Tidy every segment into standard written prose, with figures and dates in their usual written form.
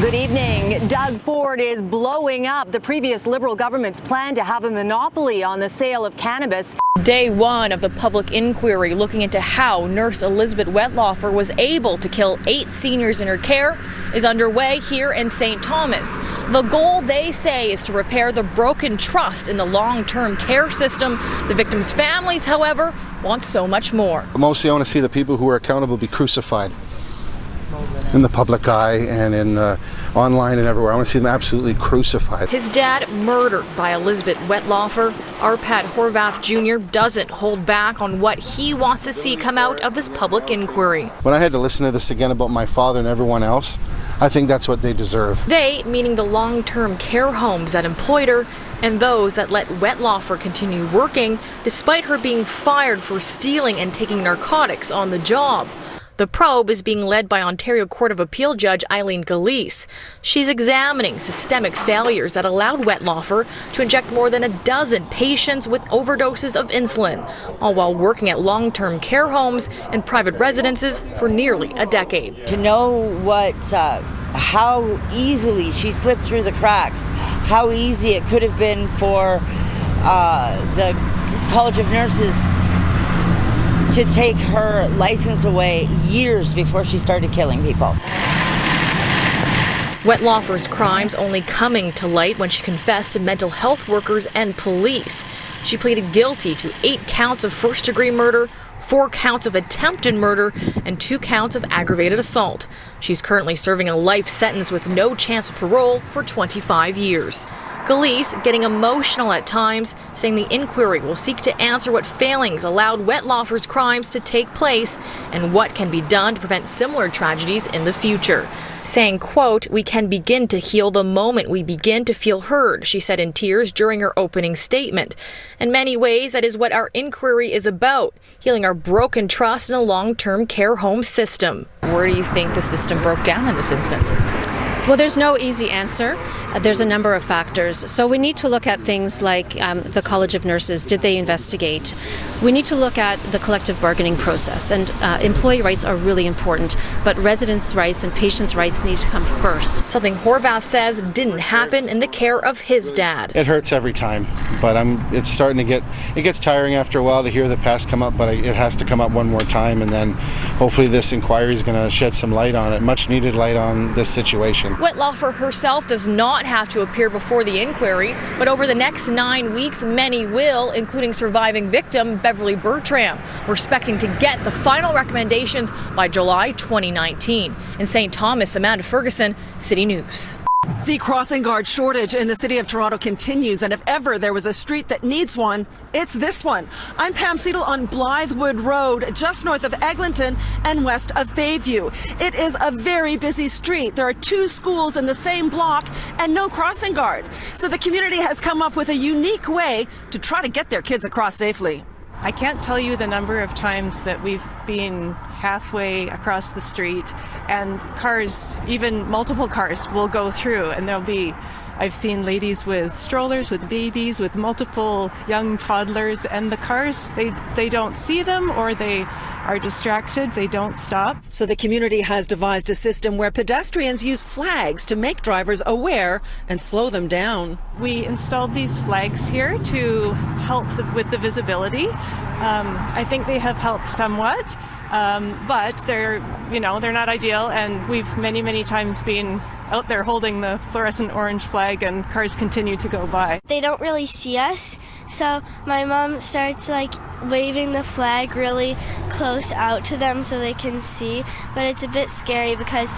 Good evening. Doug Ford is blowing up the previous Liberal government's plan to have a monopoly on the sale of cannabis. Day one of the public inquiry looking into how nurse Elizabeth Wetlaufer was able to kill 8 seniors in her care is underway here in St. Thomas. The goal, they say, is to repair the broken trust in the long-term care system. The victims' families, however, want so much more. Mostly I want to see the people who are accountable be crucified in the public eye and in online and everywhere. I want to see them absolutely crucified. His dad murdered by Elizabeth Wetlaufer. Arpad Horvath Jr. doesn't hold back on what he wants to see come out of this public inquiry. When I had to listen to this again about my father and everyone else, I think that's what they deserve. They, meaning the long-term care homes that employed her and those that let Wetlaufer continue working despite her being fired for stealing and taking narcotics on the job. The probe is being led by Ontario Court of Appeal Judge Eileen Galeese. She's examining systemic failures that allowed Wetlaufer to inject more than a dozen patients with overdoses of insulin, all while working at long-term care homes and private residences for nearly a decade. To know how easily she slipped through the cracks, how easy it could have been for the College of Nurses to take her license away years before she started killing people. Wetlaufer's crimes only coming to light when she confessed to mental health workers and police. She pleaded guilty to 8 counts of first-degree murder, 4 counts of attempted murder, and 2 counts of aggravated assault. She's currently serving a life sentence with no chance of parole for 25 years. Galeese getting emotional at times, saying the inquiry will seek to answer what failings allowed Wetlaufer's crimes to take place and what can be done to prevent similar tragedies in the future. Saying, quote, "We can begin to heal the moment we begin to feel heard," she said in tears during her opening statement. In many ways, that is what our inquiry is about, healing our broken trust in a long-term care home system. Where do you think the system broke down in this instance? Well, there's no easy answer. There's a number of factors. So we need to look at things like the College of Nurses. Did they investigate? We need to look at the collective bargaining process. And employee rights are really important, but residents' rights and patients' rights need to come first. Something Horvath says didn't happen in the care of his dad. It hurts every time, but it's starting to it gets tiring after a while to hear the past come up, but it has to come up one more time, and then hopefully this inquiry is going to shed some light on it, much needed light on this situation. Wetlaufer herself does not have to appear before the inquiry, but over the next 9 weeks, many will, including surviving victim Beverly Bertram. We're expecting to get the final recommendations by July 2019. In St. Thomas, Amanda Ferguson, City News. The crossing guard shortage in the city of Toronto continues, and if ever there was a street that needs one, it's this one. I'm Pam Seidel on Blythewood Road, just north of Eglinton and west of Bayview. It is a very busy street. There are 2 schools in the same block and no crossing guard. So the community has come up with a unique way to try to get their kids across safely. I can't tell you the number of times that we've been halfway across the street and cars, even multiple cars, will go through, and I've seen ladies with strollers, with babies, with multiple young toddlers, and the cars, they don't see them, or they are distracted, they don't stop. So the community has devised a system where pedestrians use flags to make drivers aware and slow them down. We installed these flags here to help with the visibility. I think they have helped somewhat, but they're not ideal, and we've many times been out there holding the fluorescent orange flag and cars continue to go by. They don't really see us, so my mom starts waving the flag really close out to them so they can see, but it's a bit scary because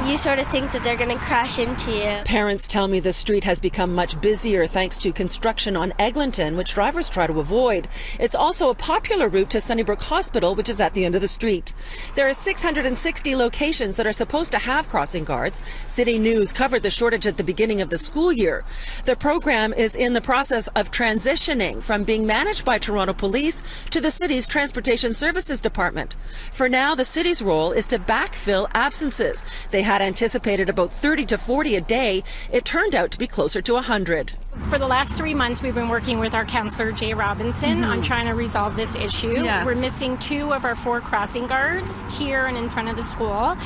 you sort of think that they're going to crash into you. Parents tell me the street has become much busier thanks to construction on Eglinton, which drivers try to avoid. It's also a popular route to Sunnybrook Hospital, which is at the end of the street. There are 660 locations that are supposed to have crossing guards. City News covered the shortage at the beginning of the school year. The program is in the process of transitioning from being managed by Toronto Police to the city's Transportation Services Department. For now, the city's role is to backfill absences. They had anticipated about 30 to 40 a day. It turned out to be closer to 100. For the last 3 months, we've been working with our councillor, Jay Robinson, on trying to resolve this issue. Yes. We're missing 2 of our 4 crossing guards here and in front of the school.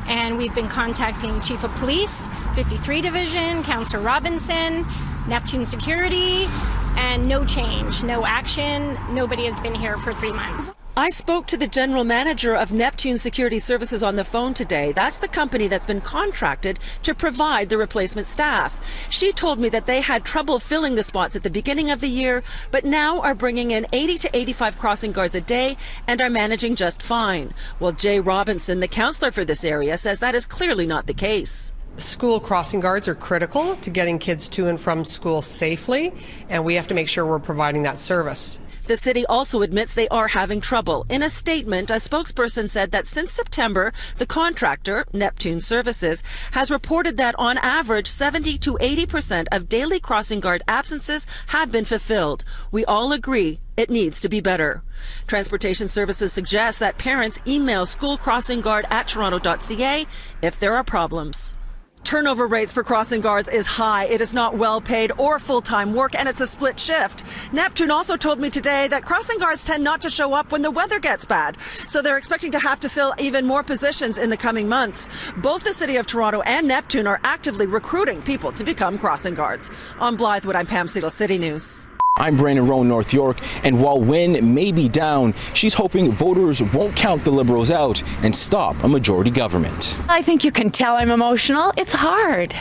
and we've been contacting Chief of Police, 53 Division, Councillor Robinson, Neptune Security, and no change, no action. Nobody has been here for 3 months. I spoke to the general manager of Neptune Security Services on the phone today. That's the company that's been contracted to provide the replacement staff. She told me that they had trouble filling the spots at the beginning of the year, but now are bringing in 80 to 85 crossing guards a day and are managing just fine. Well, Jay Robinson, the councillor for this area, says that is clearly not the case. School crossing guards are critical to getting kids to and from school safely, and we have to make sure we're providing that service. The city also admits they are having trouble. In a statement, a spokesperson said that since September, the contractor, Neptune Services, has reported that on average 70 to 80% of daily crossing guard absences have been fulfilled. We all agree it needs to be better. Transportation Services suggests that parents email schoolcrossingguard@toronto.ca if there are problems. Turnover rates for crossing guards is high. It is not well paid or full-time work, and it's a split shift. Neptune also told me today that crossing guards tend not to show up when the weather gets bad, so they're expecting to have to fill even more positions in the coming months. Both the City of Toronto and Neptune are actively recruiting people to become crossing guards. On Blythewood, I'm Pam Seidel, City News. I'm Brandon Rowe, North York, and while Wynne may be down, she's hoping voters won't count the Liberals out and stop a majority government. I think you can tell I'm emotional. It's hard.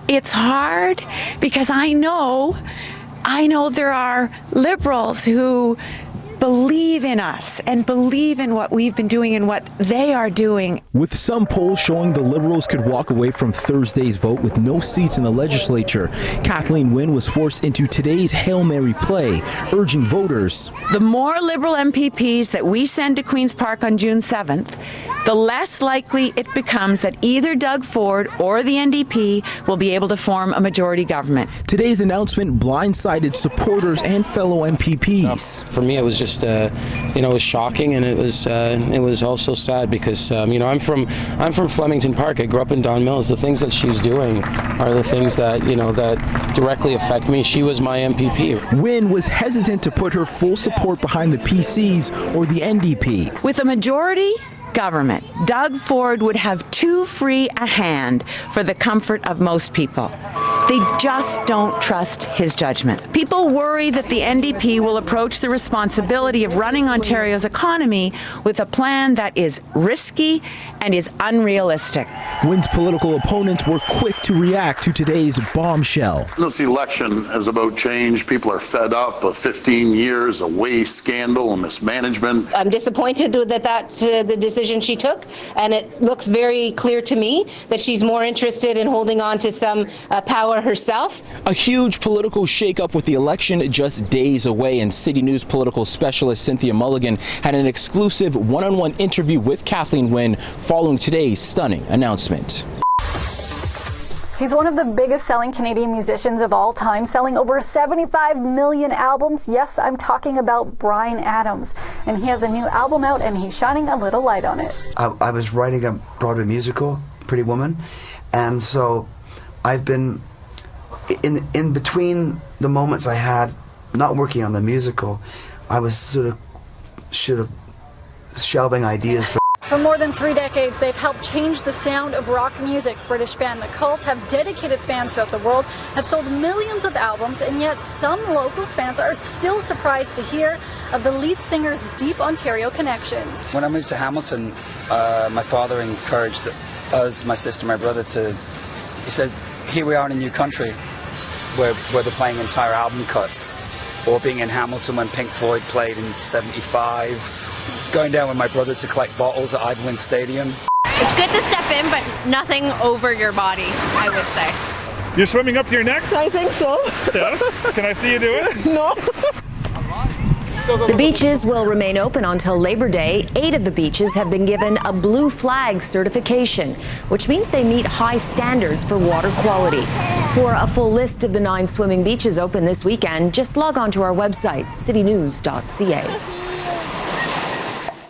It's hard because I know there are Liberals who believe in us and believe in what we've been doing and what they are doing. With some polls showing the Liberals could walk away from Thursday's vote with no seats in the legislature, Kathleen Wynne was forced into today's Hail Mary play, urging voters. The more Liberal MPPs that we send to Queen's Park on June 7th, the less likely it becomes that either Doug Ford or the NDP will be able to form a majority government. Today's announcement blindsided supporters and fellow MPPs. For me, it was just, it was shocking, and it was also sad because, I'm from Flemington Park. I grew up in Don Mills. The things that she's doing are the things that, that directly affect me. She was my MPP. Wynne was hesitant to put her full support behind the PCs or the NDP. With a majority government, Doug Ford would have too free a hand for the comfort of most people. They just don't trust his judgment. People worry that the NDP will approach the responsibility of running Ontario's economy with a plan that is risky and is unrealistic. Wynne's political opponents were quick to react to today's bombshell. This election is about change. People are fed up of 15 years of waste, scandal, and mismanagement. I'm disappointed that that's the decision she took, and it looks very clear to me that she's more interested in holding on to some power herself. A huge political shakeup with the election just days away, and City News political specialist Cynthia Mulligan had an exclusive one-on-one interview with Kathleen Wynne following today's stunning announcement. He's one of the biggest selling Canadian musicians of all time, selling over 75 million albums. Yes, I'm talking about Bryan Adams. And he has a new album out, and he's shining a little light on it. I was writing a Broadway musical, Pretty Woman, and so I've been in between the moments I had not working on the musical, I was sort of shelving ideas For more than 3 decades, they've helped change the sound of rock music. British band The Cult have dedicated fans throughout the world, have sold millions of albums, and yet some local fans are still surprised to hear of the lead singer's deep Ontario connections. When I moved to Hamilton, my father encouraged us, my sister, my brother, he said, here we are in a new country where they're playing entire album cuts, or being in Hamilton when Pink Floyd played in '75, going down with my brother to collect bottles at Idlewind Stadium. It's good to step in, but nothing over your body, I would say. You're swimming up to your neck? I think so. Yes? Can I see you do it? No. The beaches will remain open until Labor Day. 8 of the beaches have been given a blue flag certification, which means they meet high standards for water quality. For a full list of the 9 swimming beaches open this weekend, just log on to our website, citynews.ca.